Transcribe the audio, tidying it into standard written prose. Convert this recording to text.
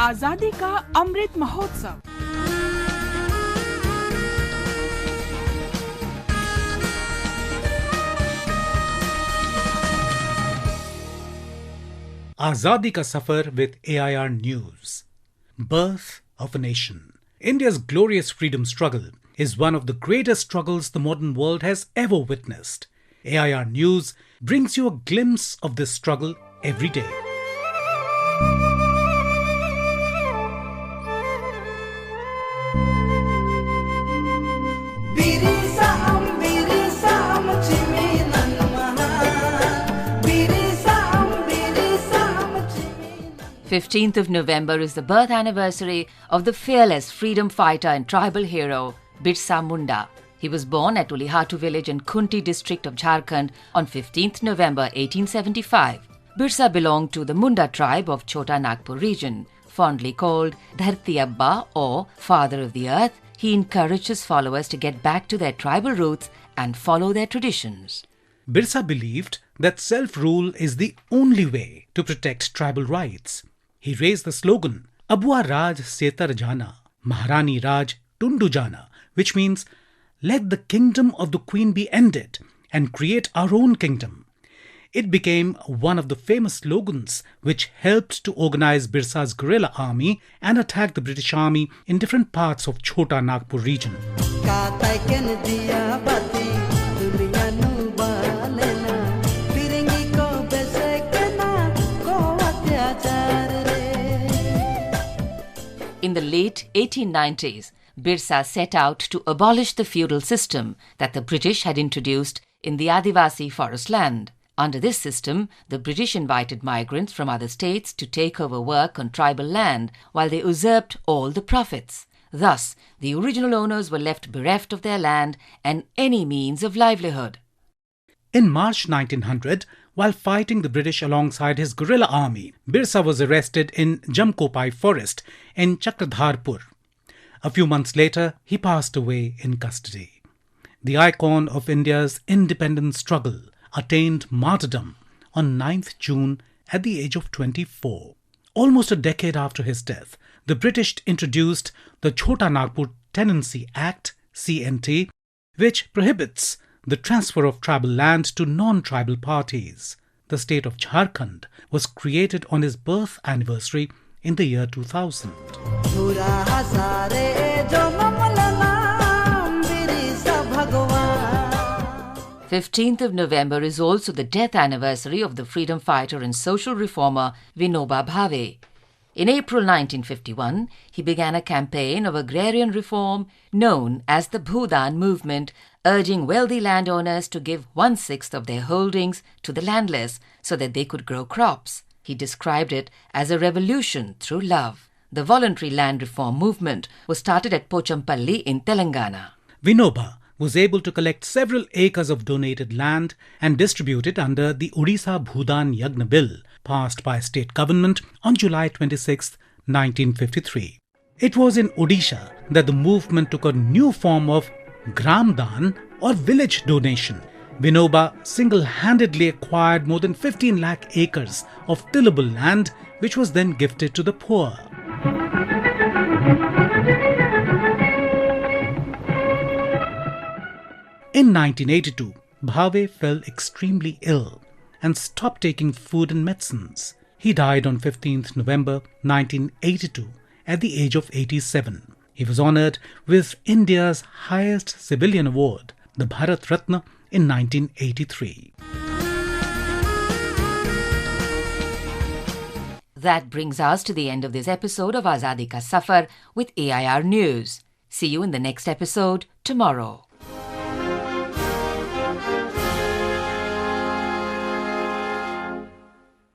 आजादी का Amrit Mahotsav. Azadi ka Safar with AIR News. Birth of a nation. India's glorious freedom struggle is one of the greatest struggles the modern world has ever witnessed. AIR News brings you a glimpse of this struggle every day. Birsa 15th of November is the birth anniversary of the fearless freedom fighter and tribal hero Birsa Munda. He was born at Ulihatu village in Khunti district of Jharkhand on 15th November 1875. Birsa belonged to the Munda tribe of Chota Nagpur region. Fondly called Dharti Abba or Father of the Earth, he encouraged his followers to get back to their tribal roots and follow their traditions. Birsa believed that self-rule is the only way to protect tribal rights. He raised the slogan, Abua jana, maharani tundu jana, which means, let the kingdom of the queen be ended and create our own kingdom. It became one of the famous slogans which helped to organize Birsa's guerrilla army and attack the British army in different parts of Chota Nagpur region. In the late 1890s, Birsa set out to abolish the feudal system that the British had introduced in the Adivasi forest land. Under this system, the British invited migrants from other states to take over work on tribal land while they usurped all the profits. Thus, the original owners were left bereft of their land and any means of livelihood. In March 1900, while fighting the British alongside his guerrilla army, Birsa was arrested in Jamkopai forest in Chakradharpur. A few months later, he passed away in custody. The icon of India's independence struggle attained martyrdom on 9th June at the age of 24. Almost a decade after his death, the British introduced the Chota Nagpur Tenancy Act, CNT, which prohibits the transfer of tribal land to non-tribal parties. The state of Jharkhand was created on his birth anniversary in the year 2000. 15th of November is also the death anniversary of the freedom fighter and social reformer Vinoba Bhave. In April 1951, he began a campaign of agrarian reform known as the Bhudan movement, urging wealthy landowners to give 1/6 of their holdings to the landless so that they could grow crops. He described it as a revolution through love. The voluntary land reform movement was started at Pochampalli in Telangana. Vinoba was able to collect several acres of donated land and distribute it under the Odisha Bhudan Yagna Bill, passed by state government on July 26, 1953. It was in Odisha that the movement took a new form of Gramdan or village donation. Vinoba single-handedly acquired more than 15 lakh acres of tillable land, which was then gifted to the poor. In 1982, Bhave fell extremely ill and stopped taking food and medicines. He died on 15th November 1982 at the age of 87. He was honoured with India's highest civilian award, the Bharat Ratna, in 1983. That brings us to the end of this episode of Azadi Ka Safar with AIR News. See you in the next episode tomorrow.